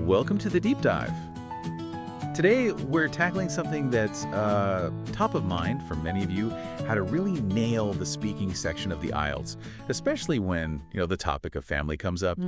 Welcome to the Deep Dive. Today, we're tackling something that's top of mind for many of you, how to really nail the speaking section of the IELTS, especially when, the topic of family comes up.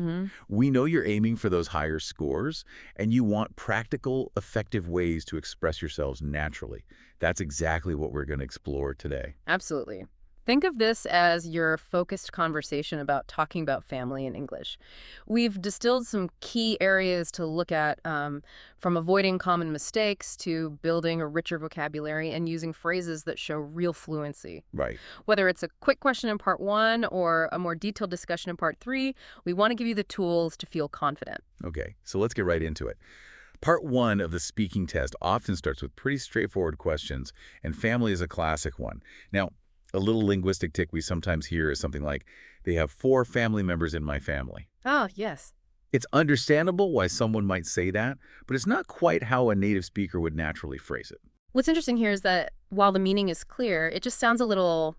We know you're aiming for those higher scores, and you want practical, effective ways to express yourselves naturally. That's exactly what we're going to explore today. Absolutely. Think of this as your focused conversation about talking about family in English. We've distilled some key areas to look at, from avoiding common mistakes to building a richer vocabulary and using phrases that show real fluency. Right. Whether it's a quick question in part 1 or a more detailed discussion in part 3, we want to give you the tools to feel confident. Okay, so let's get right into it. Part 1 of the speaking test often starts with pretty straightforward questions, and family is a classic one. Now, a little linguistic tick we sometimes hear is something like, they have 4 family members in my family. Oh, yes. It's understandable why someone might say that, but it's not quite how a native speaker would naturally phrase it. What's interesting here is that while the meaning is clear, it just sounds a little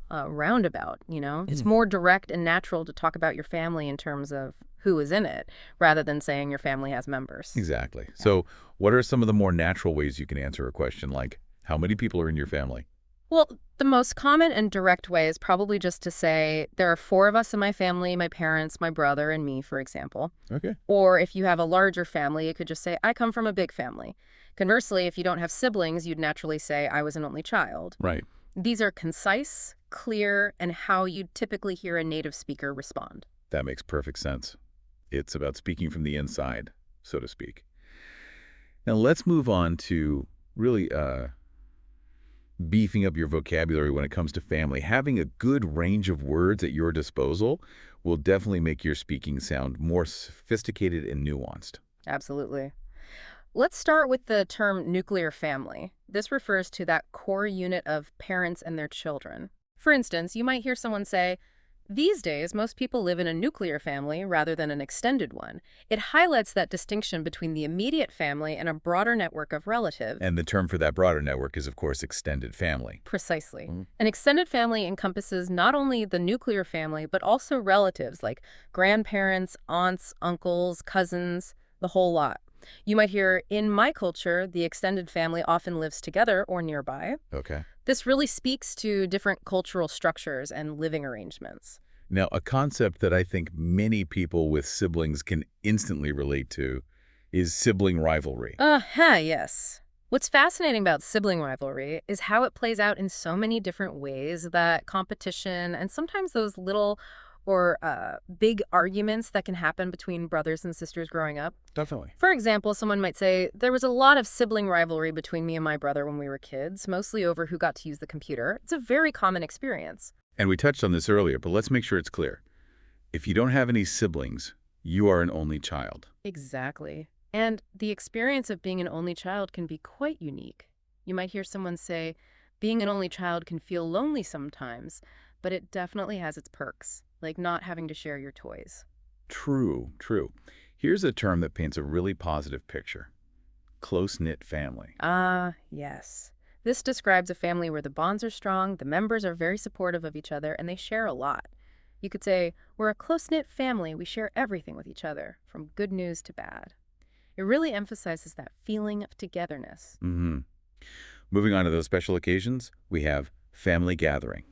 roundabout, It's more direct and natural to talk about your family in terms of who is in it, rather than saying your family has members. Exactly. So what are some of the more natural ways you can answer a question like, how many people are in your family? Well, the most common and direct way is probably just to say, there are 4 of us in my family, my parents, my brother, and me, for example. Okay. Or if you have a larger family, you could just say, I come from a big family. Conversely, if you don't have siblings, you'd naturally say, I was an only child. Right. These are concise, clear, and how you'd typically hear a native speaker respond. That makes perfect sense. It's about speaking from the inside, so to speak. Now let's move on to really beefing up your vocabulary when it comes to family. Having a good range of words at your disposal will definitely make your speaking sound more sophisticated and nuanced. Absolutely. Let's start with the term nuclear family. This refers to that core unit of parents and their children. For instance, you might hear someone say, these days, most people live in a nuclear family rather than an extended one. It highlights that distinction between the immediate family and a broader network of relatives. And the term for that broader network is, of course, extended family. Precisely. An extended family encompasses not only the nuclear family, but also relatives like grandparents, aunts, uncles, cousins, the whole lot. You might hear, in my culture, the extended family often lives together or nearby. Okay. This really speaks to different cultural structures and living arrangements. Now, a concept that I think many people with siblings can instantly relate to is sibling rivalry. Yes. What's fascinating about sibling rivalry is how it plays out in so many different ways, that competition and sometimes those little or big arguments that can happen between brothers and sisters growing up. Definitely. For example, someone might say, there was a lot of sibling rivalry between me and my brother when we were kids, mostly over who got to use the computer. It's a very common experience. And we touched on this earlier, but let's make sure it's clear. If you don't have any siblings, you are an only child. Exactly. And the experience of being an only child can be quite unique. You might hear someone say, being an only child can feel lonely sometimes, but it definitely has its perks, like not having to share your toys. True, true. Here's a term that paints a really positive picture. Close-knit family. Yes. This describes a family where the bonds are strong, the members are very supportive of each other, and they share a lot. You could say, we're a close-knit family, we share everything with each other, from good news to bad. It really emphasizes that feeling of togetherness. Moving on to those special occasions, we have family gathering.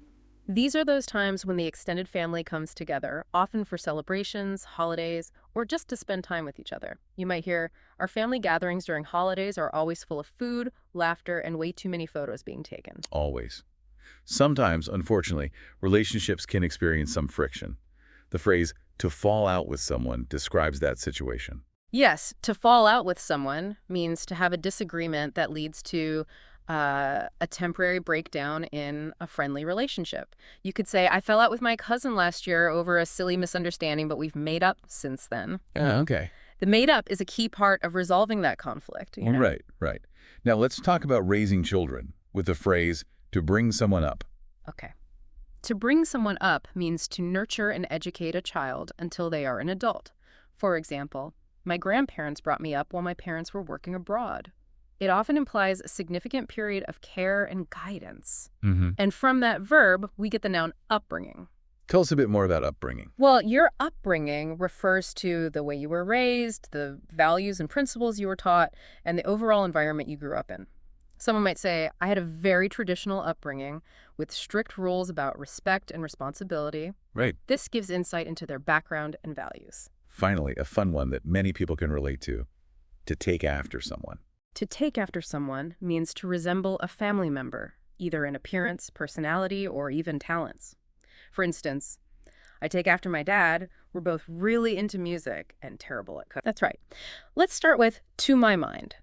These are those times when the extended family comes together, often for celebrations, holidays, or just to spend time with each other. You might hear, our family gatherings during holidays are always full of food, laughter, and way too many photos being taken. Always. Sometimes, unfortunately, relationships can experience some friction. The phrase, to fall out with someone, describes that situation. Yes, to fall out with someone means to have a disagreement that leads to a temporary breakdown in a friendly relationship. You could say, I fell out with my cousin last year over a silly misunderstanding, but we've made up since then. Okay. The made up is a key part of resolving that conflict. Right. Now let's talk about raising children with the phrase, to bring someone up. Okay. To bring someone up means to nurture and educate a child until they are an adult. For example, my grandparents brought me up while my parents were working abroad. It often implies a significant period of care and guidance. And from that verb, we get the noun upbringing. Tell us a bit more about upbringing. Well, your upbringing refers to the way you were raised, the values and principles you were taught, and the overall environment you grew up in. Someone might say, I had a very traditional upbringing with strict rules about respect and responsibility. Right. This gives insight into their background and values. Finally, a fun one that many people can relate to take after someone. To take after someone means to resemble a family member, either in appearance, personality, or even talents. For instance, I take after my dad. We're both really into music and terrible at cooking. That's right. Let's start with to my mind.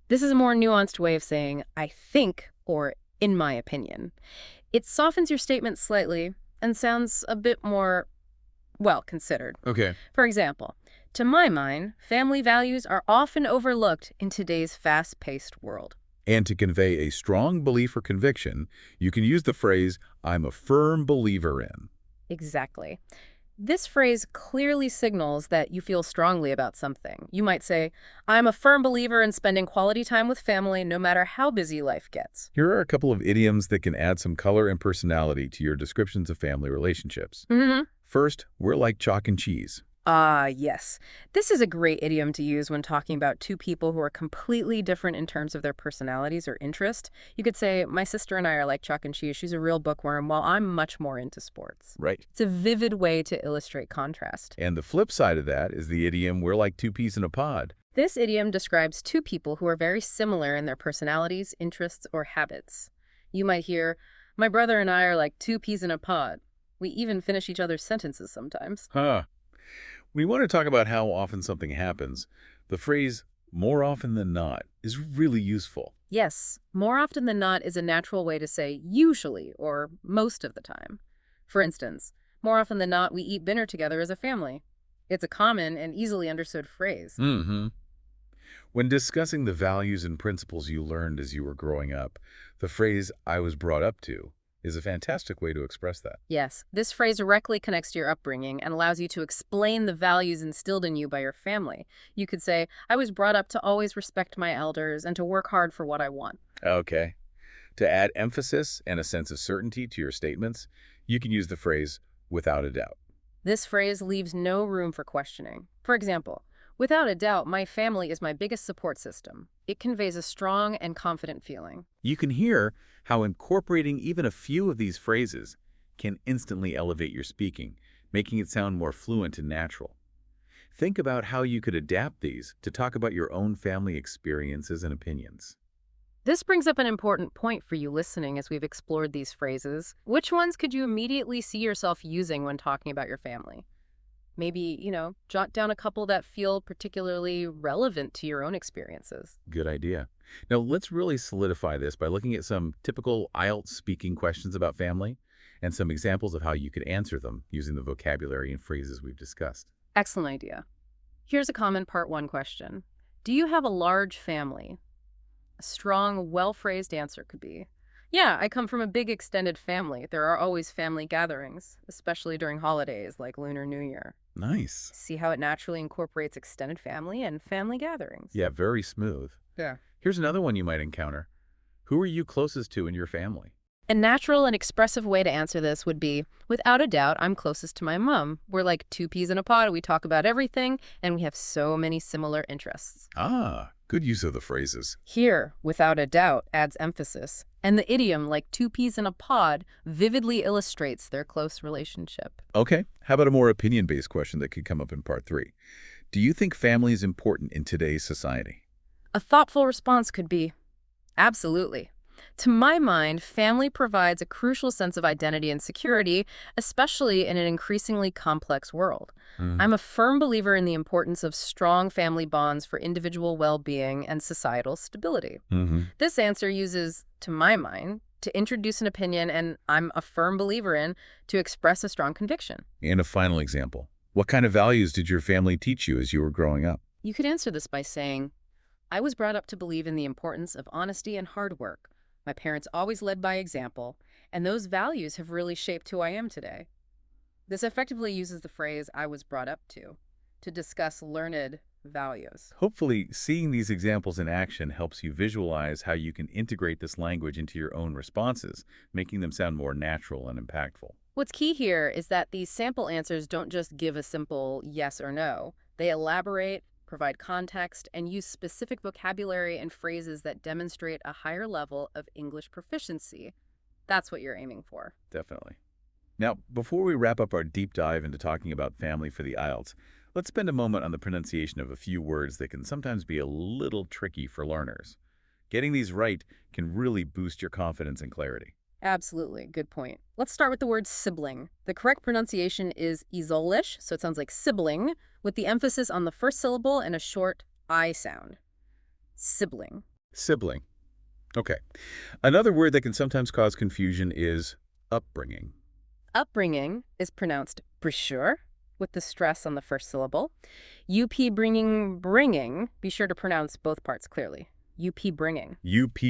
This is a more nuanced way of saying I think or in my opinion. It softens your statement slightly and sounds a bit more, well, considered. Okay. For example, to my mind, family values are often overlooked in today's fast-paced world. And to convey a strong belief or conviction, you can use the phrase, I'm a firm believer in. Exactly. This phrase clearly signals that you feel strongly about something. You might say, I'm a firm believer in spending quality time with family no matter how busy life gets. Here are a couple of idioms that can add some color and personality to your descriptions of family relationships. Mm-hmm. First, we're like chalk and cheese. Yes. This is a great idiom to use when talking about two people who are completely different in terms of their personalities or interest. You could say, my sister and I are like chalk and cheese. She's a real bookworm, while I'm much more into sports. Right. It's a vivid way to illustrate contrast. And the flip side of that is the idiom, we're like two peas in a pod. This idiom describes two people who are very similar in their personalities, interests, or habits. You might hear, my brother and I are like two peas in a pod. We even finish each other's sentences sometimes. Huh. When you want to talk about how often something happens, the phrase, more often than not, is really useful. Yes, more often than not is a natural way to say usually or most of the time. For instance, more often than not, we eat dinner together as a family. It's a common and easily understood phrase. Mm-hmm. When discussing the values and principles you learned as you were growing up, the phrase, I was brought up to, is a fantastic way to express that. Yes, this phrase directly connects to your upbringing and allows you to explain the values instilled in you by your family. You could say, I was brought up to always respect my elders and to work hard for what I want. Okay. To add emphasis and a sense of certainty to your statements, you can use the phrase, without a doubt. This phrase leaves no room for questioning. For example, without a doubt, my family is my biggest support system. It conveys a strong and confident feeling. You can hear how incorporating even a few of these phrases can instantly elevate your speaking, making it sound more fluent and natural. Think about how you could adapt these to talk about your own family experiences and opinions. This brings up an important point for you listening as we've explored these phrases. Which ones could you immediately see yourself using when talking about your family? Maybe, jot down a couple that feel particularly relevant to your own experiences. Good idea. Now, let's really solidify this by looking at some typical IELTS speaking questions about family and some examples of how you could answer them using the vocabulary and phrases we've discussed. Excellent idea. Here's a common Part 1 question. Do you have a large family? A strong, well-phrased answer could be, yeah, I come from a big extended family. There are always family gatherings, especially during holidays like Lunar New Year. Nice. See how it naturally incorporates extended family and family gatherings. Yeah, very smooth. Yeah. Here's another one you might encounter. Who are you closest to in your family? A natural and expressive way to answer this would be, without a doubt, I'm closest to my mom. We're like two peas in a pod. We talk about everything, and we have so many similar interests. Ah, good use of the phrases. Here, without a doubt, adds emphasis, and the idiom, like two peas in a pod, vividly illustrates their close relationship. Okay, how about a more opinion-based question that could come up in Part 3? Do you think family is important in today's society? A thoughtful response could be, absolutely. To my mind, family provides a crucial sense of identity and security, especially in an increasingly complex world. I'm a firm believer in the importance of strong family bonds for individual well-being and societal stability. This answer uses, to my mind, to introduce an opinion, and I'm a firm believer in, to express a strong conviction. And a final example. What kind of values did your family teach you as you were growing up? You could answer this by saying, I was brought up to believe in the importance of honesty and hard work. My parents always led by example, and those values have really shaped who I am today. This effectively uses the phrase, I was brought up to discuss learned values. Hopefully, seeing these examples in action helps you visualize how you can integrate this language into your own responses, making them sound more natural and impactful. What's key here is that these sample answers don't just give a simple yes or no. They elaborate, provide context, and use specific vocabulary and phrases that demonstrate a higher level of English proficiency. That's what you're aiming for. Definitely. Now, before we wrap up our deep dive into talking about family for the IELTS, let's spend a moment on the pronunciation of a few words that can sometimes be a little tricky for learners. Getting these right can really boost your confidence and clarity. Absolutely. Good point. Let's start with the word sibling. The correct pronunciation is isolish, so it sounds like sibling, with the emphasis on the first syllable and a short I sound. Sibling. Sibling. Okay. Another word that can sometimes cause confusion is upbringing. Upbringing is pronounced brisure, with the stress on the first syllable. Bringing, be sure to pronounce both parts clearly. Bringing.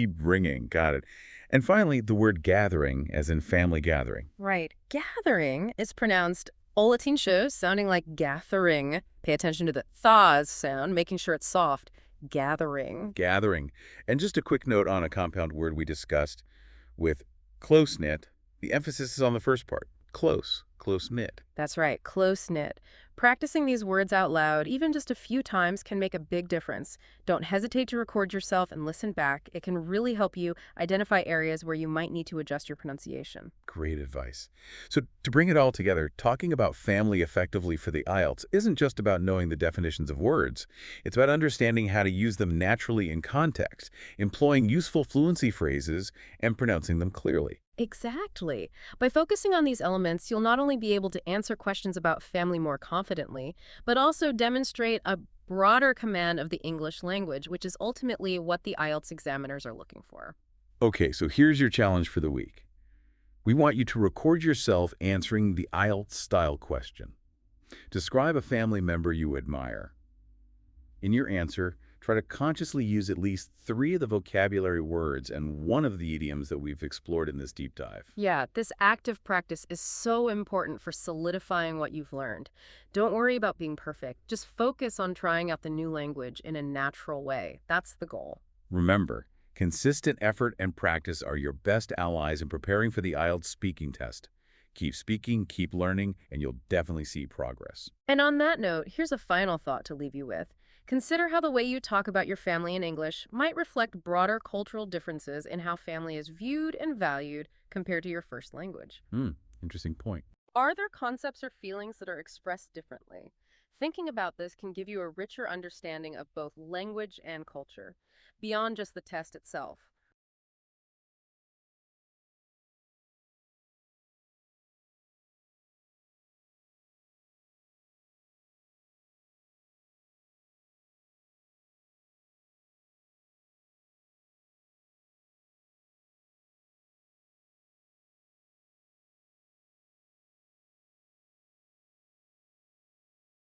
Bringing. Got it. And finally, the word gathering, as in family gathering. Right. Gathering is pronounced olatinsho, sounding like gathering. Pay attention to the thas sound, making sure it's soft. Gathering. Gathering. And just a quick note on a compound word we discussed with close-knit. The emphasis is on the first part. Close. Close-knit. That's right, close-knit. Practicing these words out loud, even just a few times, can make a big difference. Don't hesitate to record yourself and listen back. It can really help you identify areas where you might need to adjust your pronunciation. Great advice. So to bring it all together, talking about family effectively for the IELTS isn't just about knowing the definitions of words. It's about understanding how to use them naturally in context, employing useful fluency phrases, and pronouncing them clearly. Exactly. By focusing on these elements, you'll not only be able to answer questions about family more confidently, but also demonstrate a broader command of the English language, which is ultimately what the IELTS examiners are looking for. Okay, so here's your challenge for the week. We want you to record yourself answering the IELTS style question. Describe a family member you admire. In your answer, try to consciously use at least 3 of the vocabulary words and 1 of the idioms that we've explored in this deep dive. Yeah, this active practice is so important for solidifying what you've learned. Don't worry about being perfect. Just focus on trying out the new language in a natural way. That's the goal. Remember, consistent effort and practice are your best allies in preparing for the IELTS speaking test. Keep speaking, keep learning, and you'll definitely see progress. And on that note, here's a final thought to leave you with. Consider how the way you talk about your family in English might reflect broader cultural differences in how family is viewed and valued compared to your first language. Interesting point. Are there concepts or feelings that are expressed differently? Thinking about this can give you a richer understanding of both language and culture, beyond just the test itself.